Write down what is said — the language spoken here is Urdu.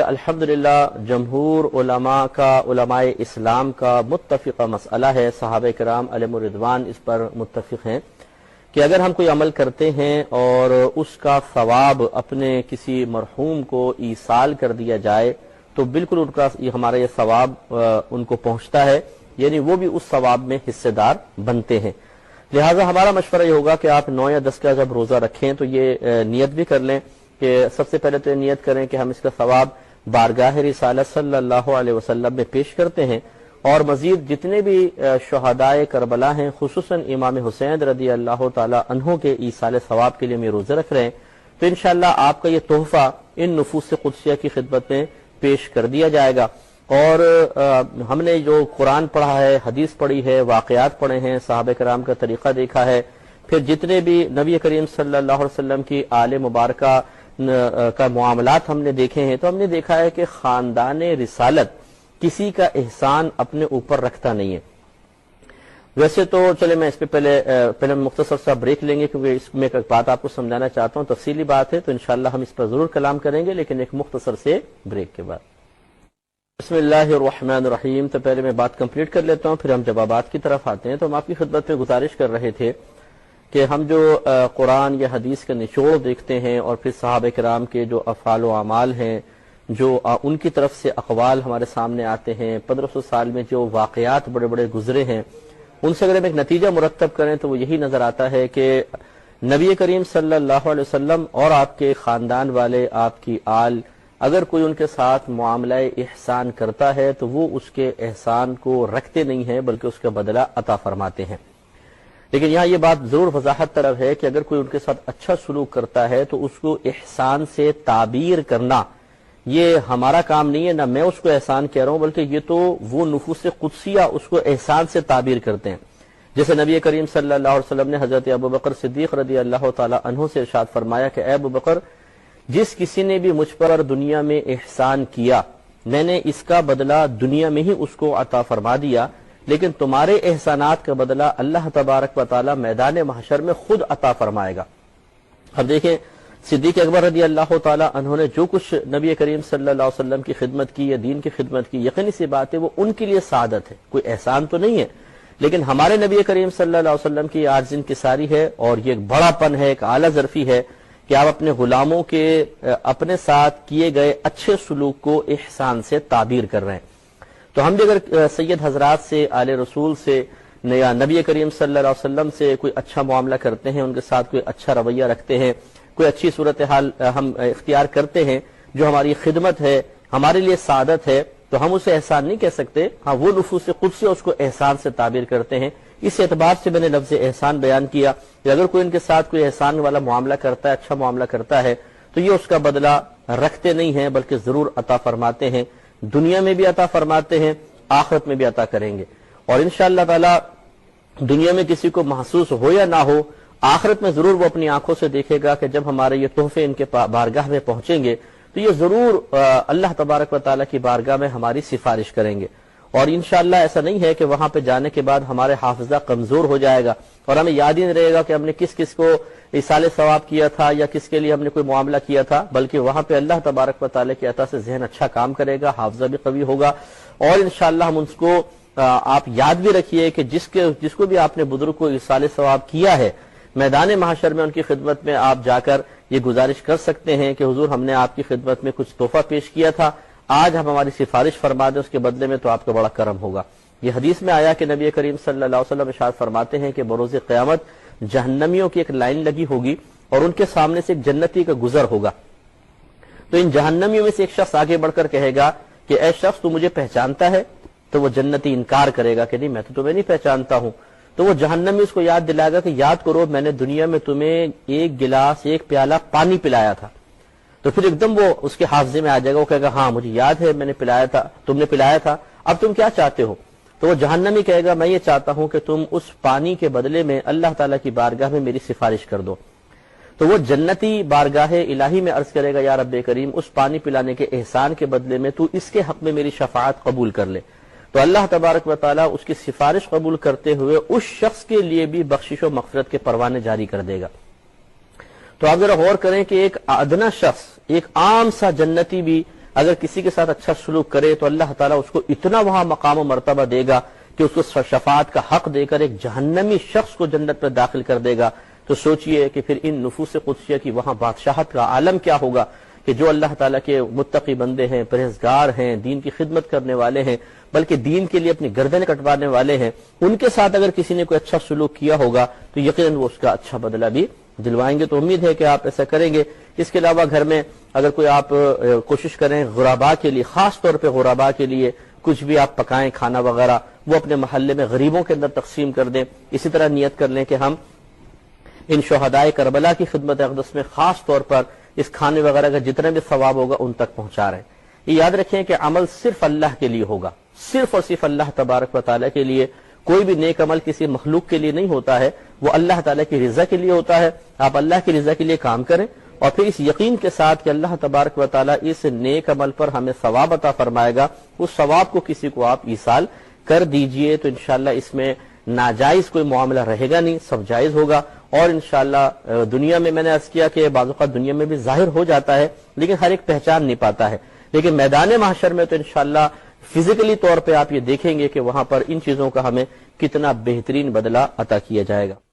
الحمدللہ جمہور علماء اسلام کا متفقہ مسئلہ ہے، صحابہ کرام علیہم الرضوان اس پر متفق ہیں کہ اگر ہم کوئی عمل کرتے ہیں اور اس کا ثواب اپنے کسی مرحوم کو ایصال کر دیا جائے تو بالکل ان کا ہمارا یہ ثواب ان کو پہنچتا ہے، یعنی وہ بھی اس ثواب میں حصے دار بنتے ہیں۔ لہٰذا ہمارا مشورہ یہ ہوگا کہ آپ 9 یا 10 کا جب روزہ رکھیں تو یہ نیت بھی کر لیں کہ سب سے پہلے تو یہ نیت کریں کہ ہم اس کا ثواب بارگاہ رسالت صلی اللہ علیہ وسلم میں پیش کرتے ہیں، اور مزید جتنے بھی شہدائے کربلا ہیں خصوصاً امام حسین رضی اللہ تعالی عنہ کے ایصال ثواب کے لیے ہم یہ روزے رکھ رہے ہیں، تو انشاءاللہ آپ کا یہ تحفہ ان نفوس قدسیہ کی خدمت میں پیش کر دیا جائے گا۔ اور ہم نے جو قرآن پڑھا ہے، حدیث پڑھی ہے، واقعات پڑھے ہیں، صحابہ کرام کا طریقہ دیکھا ہے، پھر جتنے بھی نبی کریم صلی اللہ علیہ وسلم کی آل مبارکہ کا معاملات ہم نے دیکھے ہیں، تو ہم نے دیکھا ہے کہ خاندان رسالت کسی کا احسان اپنے اوپر رکھتا نہیں ہے۔ ویسے تو چلے میں اس پہ پہلے مختصر سا بریک لیں گے، کیونکہ اس میں ایک بات آپ کو سمجھانا چاہتا ہوں، تفصیلی بات ہے، تو انشاءاللہ ہم اس پر ضرور کلام کریں گے، لیکن ایک مختصر سے بریک کے بعد۔ بسم اللہ الرحمن الرحیم۔ تو پہلے میں بات کمپلیٹ کر لیتا ہوں، پھر ہم جوابات کی طرف آتے ہیں۔ تو ہم آپ کی خدمت میں گزارش کر رہے تھے کہ ہم جو قرآن یا حدیث کا نچوڑ دیکھتے ہیں اور پھر صحابہ کرام کے جو افعال و اعمال ہیں، جو ان کی طرف سے اقوال ہمارے سامنے آتے ہیں، 1500 سال میں جو واقعات بڑے بڑے گزرے ہیں، ان سے اگر ہم ایک نتیجہ مرتب کریں تو وہ یہی نظر آتا ہے کہ نبی کریم صلی اللہ علیہ وسلم اور آپ کے خاندان والے، آپ کی آل، اگر کوئی ان کے ساتھ معاملہ احسان کرتا ہے تو وہ اس کے احسان کو رکھتے نہیں ہیں بلکہ اس کا بدلہ عطا فرماتے ہیں۔ لیکن یہاں یہ بات ضرور وضاحت طلب ہے کہ اگر کوئی ان کے ساتھ اچھا سلوک کرتا ہے تو اس کو احسان سے تعبیر کرنا یہ ہمارا کام نہیں ہے، نہ میں اس کو احسان کہہ رہا ہوں، بلکہ یہ تو وہ نفوس قدسیہ اس کو احسان سے تعبیر کرتے ہیں۔ جیسے نبی کریم صلی اللہ علیہ وسلم نے حضرت ابوبکر صدیق رضی اللہ تعالی عنہ سے ارشاد فرمایا کہ اے ابوبکر، جس کسی نے بھی مجھ پر دنیا میں احسان کیا میں نے اس کا بدلہ دنیا میں ہی اس کو عطا فرما دیا، لیکن تمہارے احسانات کا بدلہ اللہ تبارک و تعالی میدان محشر میں خود عطا فرمائے گا۔ اب دیکھیں صدیق اکبر رضی اللہ تعالی عنہ نے جو کچھ نبی کریم صلی اللہ علیہ وسلم کی خدمت کی یا دین کی خدمت کی، یقینی سی بات ہے وہ ان کے لیے سعادت ہے، کوئی احسان تو نہیں ہے، لیکن ہمارے نبی کریم صلی اللہ علیہ وسلم کی عاجز انکساری ہے، اور یہ ایک بڑا پن ہے، ایک اعلیٰ ظرفی ہے کہ آپ اپنے غلاموں کے اپنے ساتھ کیے گئے اچھے سلوک کو احسان سے تعبیر کر رہے ہیں۔ تو ہم بھی اگر سید حضرات سے، آل رسول سے یا نبی کریم صلی اللہ علیہ وسلم سے کوئی اچھا معاملہ کرتے ہیں، ان کے ساتھ کوئی اچھا رویہ رکھتے ہیں، کوئی اچھی صورتحال ہم اختیار کرتے ہیں جو ہماری خدمت ہے، ہمارے لیے سعادت ہے، تو ہم اسے احسان نہیں کہہ سکتے۔ ہاں وہ نفوس قدسیہ اس کو احسان سے تعبیر کرتے ہیں۔ اس اعتبار سے میں نے لفظ احسان بیان کیا کہ اگر کوئی ان کے ساتھ کوئی احسان والا معاملہ کرتا ہے، اچھا معاملہ کرتا ہے، تو یہ اس کا بدلہ رکھتے نہیں ہیں بلکہ ضرور عطا فرماتے ہیں، دنیا میں بھی عطا فرماتے ہیں، آخرت میں بھی عطا کریں گے۔ اور انشاءاللہ تعالی دنیا میں کسی کو محسوس ہو یا نہ ہو، آخرت میں ضرور وہ اپنی آنکھوں سے دیکھے گا کہ جب ہمارے یہ تحفے ان کے بارگاہ میں پہنچیں گے تو یہ ضرور اللہ تبارک و تعالیٰ کی بارگاہ میں ہماری سفارش کریں گے۔ اور انشاءاللہ ایسا نہیں ہے کہ وہاں پہ جانے کے بعد ہمارے حافظہ کمزور ہو جائے گا اور ہمیں یاد ہی نہیں رہے گا کہ ہم نے کس کس کو ایصال ثواب کیا تھا یا کس کے لیے ہم نے کوئی معاملہ کیا تھا، بلکہ وہاں پہ اللہ تبارک و تعالیٰ کی عطا سے ذہن اچھا کام کرے گا، حافظہ بھی قوی ہوگا، اور انشاءاللہ ہم اس کو آپ یاد بھی رکھیے کہ جس کو بھی آپ نے بزرگ کو ایصال ثواب کیا ہے، میدان محشر میں ان کی خدمت میں آپ جا کر یہ گزارش کر سکتے ہیں کہ حضور ہم نے آپ کی خدمت میں کچھ تحفہ پیش کیا تھا، آج ہم ہماری سفارش فرما دیں، اس کے بدلے میں تو آپ کا بڑا کرم ہوگا۔ یہ حدیث میں آیا کہ نبی کریم صلی اللہ علیہ وسلم ارشاد فرماتے ہیں کہ بروز قیامت جہنمیوں کی ایک لائن لگی ہوگی اور ان کے سامنے سے ایک جنتی کا گزر ہوگا، تو ان جہنمیوں میں سے ایک شخص آگے بڑھ کر کہے گا کہ اے شخص تو مجھے پہچانتا ہے؟ تو وہ جنتی انکار کرے گا کہ نہیں میں تو تمہیں نہیں پہچانتا ہوں۔ تو وہ جہنمی اس کو یاد دلائے گا کہ یاد کرو میں نے دنیا میں تمہیں ایک گلاس، ایک پیالہ پانی پلایا تھا، تو پھر ایک دم وہ اس کے حافظے میں آ جائے گا، وہ کہے گا ہاں مجھے یاد ہے میں نے پلایا تھا، تم نے پلایا تھا، اب تم کیا چاہتے ہو؟ تو وہ جہنمی کہے گا میں یہ چاہتا ہوں کہ تم اس پانی کے بدلے میں اللہ تعالیٰ کی بارگاہ میں میری سفارش کر دو۔ تو وہ جنتی بارگاہ الہی میں عرض کرے گا یا رب کریم اس پانی پلانے کے احسان کے بدلے میں تو اس کے حق میں میری شفاعت قبول کر لے، تو اللہ تبارک و تعالیٰ اس کی سفارش قبول کرتے ہوئے اس شخص کے لیے بھی بخشش و مغفرت کے پروانے جاری کر دے گا۔ تو آپ ذرا غور کریں کہ ایک ادنا شخص، ایک عام سا جنتی بھی اگر کسی کے ساتھ اچھا سلوک کرے تو اللہ تعالیٰ اس کو اتنا وہاں مقام و مرتبہ دے گا کہ اس کو شفاعت کا حق دے کر ایک جہنمی شخص کو جنت پر داخل کر دے گا. تو سوچئے کہ پھر ان نفوس قدسیہ کی وہاں بادشاہت کا عالم کیا ہوگا کہ جو اللہ تعالیٰ کے متقی بندے ہیں، پرہیزگار ہیں، دین کی خدمت کرنے والے ہیں، بلکہ دین کے لیے اپنی گردنیں کٹوانے والے ہیں، ان کے ساتھ اگر کسی نے کوئی اچھا سلوک کیا ہوگا تو یقیناً وہ اس کا اچھا بدلہ بھی دلوائیں گے. تو امید ہے کہ آپ ایسا کریں گے. اس کے علاوہ گھر میں اگر کوئی آپ کوشش کریں غرباء کے لیے، خاص طور پہ غرباء کے لیے کچھ بھی آپ پکائیں کھانا وغیرہ، وہ اپنے محلے میں غریبوں کے اندر تقسیم کر دیں. اسی طرح نیت کر لیں کہ ہم ان شہدائے کربلا کی خدمت اقدس میں خاص طور پر اس کھانے وغیرہ کا جتنا بھی ثواب ہوگا ان تک پہنچا رہے ہیں. یہ یاد رکھیں کہ عمل صرف اللہ کے لیے ہوگا، صرف اور صرف اللہ تبارک و تعالیٰ کے لیے. کوئی بھی نیک عمل کسی مخلوق کے لیے نہیں ہوتا ہے، وہ اللہ تعالیٰ کی رضا کے لیے ہوتا ہے. آپ اللہ کی رضا کے لیے کام کریں اور پھر اس یقین کے ساتھ کہ اللہ تبارک و تعالیٰ اس نیک عمل پر ہمیں ثواب عطا فرمائے گا، اس ثواب کو کسی کو آپ ایصال کر دیجئے. تو انشاءاللہ اس میں ناجائز کوئی معاملہ رہے گا نہیں، سب جائز ہوگا. اور انشاءاللہ دنیا میں نے عرض کیا کہ بعض اوقات دنیا میں بھی ظاہر ہو جاتا ہے لیکن ہر ایک پہچان نہیں پاتا ہے، لیکن میدان محشر میں تو انشاءاللہ فزیکلی طور پہ آپ یہ دیکھیں گے کہ وہاں پر ان چیزوں کا ہمیں کتنا بہترین بدلہ عطا کیا جائے گا.